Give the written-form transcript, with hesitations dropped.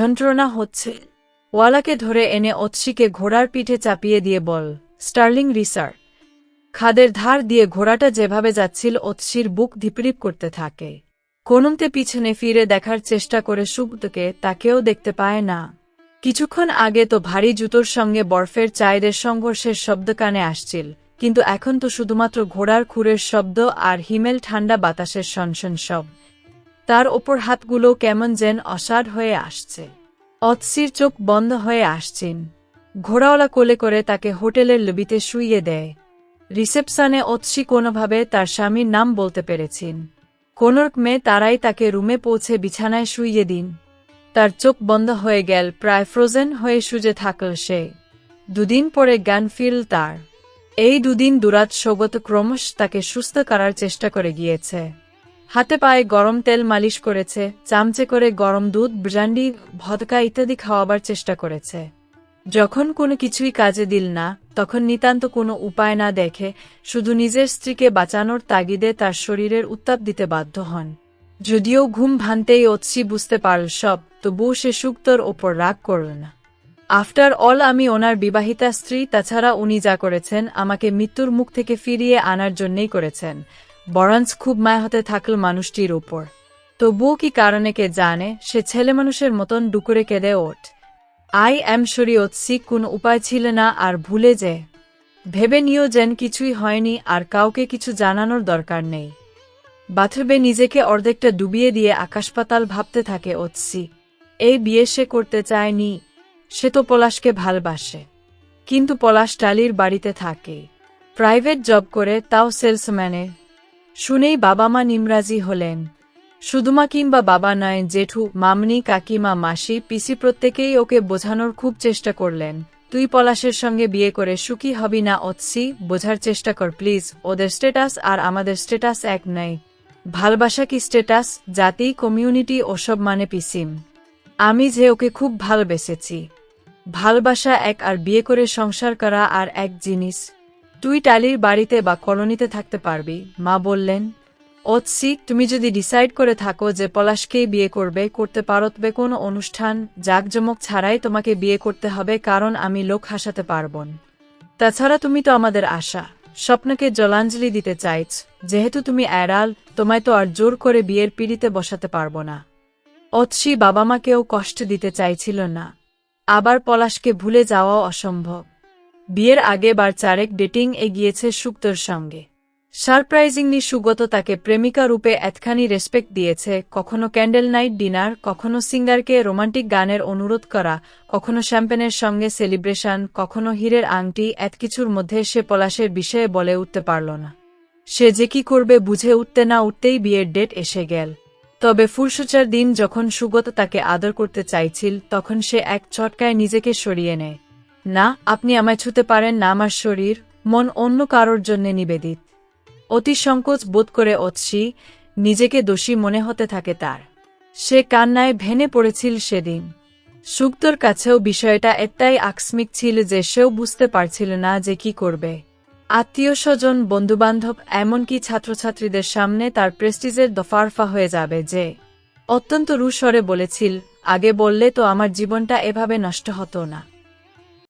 যন্ত্রণা হচ্ছে। ওয়ালাকে ধরে এনে অতসীকে ঘোড়ার পিঠে চাপিয়ে দিয়ে বল, স্টার্লিং রিসার। খাদের ধার দিয়ে ঘোড়াটা যেভাবে যাচ্ছিল অতসীর বুক ধিপরিপ করতে থাকে। কোনমতে পিছনে ফিরে দেখার চেষ্টা করে সুব্রতকে, তাকেও দেখতে পায় না। কিছুক্ষণ আগে তো ভারী জুতোর সঙ্গে বরফের চাইদের সংঘর্ষের শব্দ কানে আসছিল, কিন্তু এখন তো শুধুমাত্র ঘোড়ার খুরের শব্দ আর হিমেল ঠান্ডা বাতাসের সনসন শব্দ। তার ওপর হাতগুলো কেমন যেন অসাড় হয়ে আসছে। অতসীর চোখ বন্ধ হয়ে আসছেন। ঘোড়াওয়ালা কোলে করে তাকে হোটেলের লবিতে শুইয়ে দেয়। রিসেপশনে অতসী কোনোভাবে তার স্বামীর নাম বলতে পেরেছেন। কোনরকমে তারাই তাকে রুমে পৌঁছে বিছানায় শুইয়ে দিন। তার চোখ বন্ধ হয়ে গেল, প্রায় ফ্রোজেন হয়ে শুয়ে থাকল সে। দুদিন পরে জ্ঞান ফিরল তার। এই দুদিন দুরাত সৌগত ক্রমশ তাকে সুস্থ করার চেষ্টা করে গিয়েছে। হাতে পায়ে গরম তেল মালিশ করেছে, চামচে করে গরম দুধ, ব্র্যান্ডি, ভদকা ইত্যাদি খাওয়াবার চেষ্টা করেছে। যখন কোনো কিছুই কাজে দিল না, তখন নিতান্ত কোনো উপায় না দেখে শুধু নিজের স্ত্রীকে বাঁচানোর তাগিদে তার শরীরের উত্তাপ দিতে বাধ্য হন। যদিও ঘুম ভাঙতেই অতসী বুঝতে পারল সব, তবুও সে সুক্তর ওপর রাগ করল না। আফটার অল আমি ওনার বিবাহিতা স্ত্রী, তাছাড়া উনি যা করেছেন আমাকে মৃত্যুর মুখ থেকে ফিরিয়ে আনার জন্যই করেছেন। বরঞ্চ খুব মায়া হতে থাকল মানুষটির ওপর। তবুও কি কারণে কে জানে, সে ছেলেমানুষের মতন ডুকুরে কেঁদে ওঠ। আই এম সরি অতসী, কোনো উপায় ছিল না আর ভুলে যে। ভেবে নিও যেন কিছুই হয়নি আর কাউকে কিছু জানানোর দরকার নেই। বাথরুমে নিজেকে অর্ধেকটা ডুবিয়ে দিয়ে আকাশপাতাল ভাবতে থাকে অতসী। এই বিয়ে সে করতে চায়নি। সে তো পলাশকে ভালবাসে, কিন্তু পলাশ টালির বাড়িতে থাকে, প্রাইভেট জব করে, তাও সেলসম্যানে। শুনেই বাবা মা নিমরাজি হলেন। শুধুমা কিংবা বাবা নয়, জেঠু, মামনি, কাকিমা, মাসি, পিসি প্রত্যেকেই ওকে বোঝানোর খুব চেষ্টা করলেন, তুই পলাশের সঙ্গে বিয়ে করে সুখী হবি না অতসী, বোঝার চেষ্টা কর প্লিজ। ওদের স্ট্যাটাস আর আমাদের স্ট্যাটাস এক নয়। ভালবাসা কি স্ট্যাটাস, জাতি, কমিউনিটি ওসব মানে পিসিম। আমি যে ওকে খুব ভালোবেসেছি। ভালবাসা এক আর বিয়ে করে সংসার করা আর এক জিনিস। তুই টালির বাড়িতে বা কলোনিতে থাকতে পারবি, মা বললেন। অতসী, তুমি যদি ডিসাইড করে থাকো যে পলাশকেই বিয়ে করবে, করতে পারো, তবে কোনো অনুষ্ঠান জাঁকজমক ছাড়াই তোমাকে বিয়ে করতে হবে, কারণ আমি লোক হাসাতে পারব না। তাছাড়া তুমি তো আমাদের আশা স্বপ্নকে জলাঞ্জলি দিতে চাইছ, যেহেতু তুমি এড়াল, তোমায় তো আর জোর করে বিয়ের পিড়িতে বসাতে পারব না। অতসী বাবা মাকেও কষ্ট দিতে চাইছিল না, আবার পলাশকে ভুলে যাওয়াও অসম্ভব। বিয়ের আগে বার চারেক ডেটিং এগিয়েছে সুক্তর সঙ্গে। সারপ্রাইজিংলি সুগত তাকে প্রেমিকা রূপে এতখানি রেসপেক্ট দিয়েছে, কখনো ক্যান্ডেল নাইট ডিনার, কখনো সিঙ্গারকে রোমান্টিক গানের অনুরোধ করা, কখনো শ্যাম্পেনের সঙ্গে সেলিব্রেশন, কখনো হীরের আংটি। এত কিছুর মধ্যে সে পলাশের বিষয়ে বলে উঠতে পারল না। সে যে কি করবে বুঝে উঠতে না উঠতেই বিয়ের ডেট এসে গেল। তবে ফুলসজ্জার দিন যখন সুগত তাকে আদর করতে চাইছিল, তখন সে এক চটকায় নিজেকে সরিয়ে নেয়। না, আপনি আমায় ছুতে পারেন না, আমার শরীর মন অন্য কারোর জন্যে নিবেদিত। অতি সংকোচ বোধ করে অতসী, নিজেকে দোষী মনে হতে থাকে তার। সে কান্নায় ভেঙে পড়েছিল সেদিন। সুক্তর কাছেও বিষয়টা এতটাই আকস্মিক ছিল যে সেও বুঝতে পারছিল না যে কি করবে। আত্মীয় স্বজন, বন্ধুবান্ধব, এমনকি ছাত্রছাত্রীদের সামনে তার প্রেস্টিজের দফারফা হয়ে যাবে যে। অত্যন্ত রুস্বরে বলেছিল, আগে বললে তো আমার জীবনটা এভাবে নষ্ট হতো না।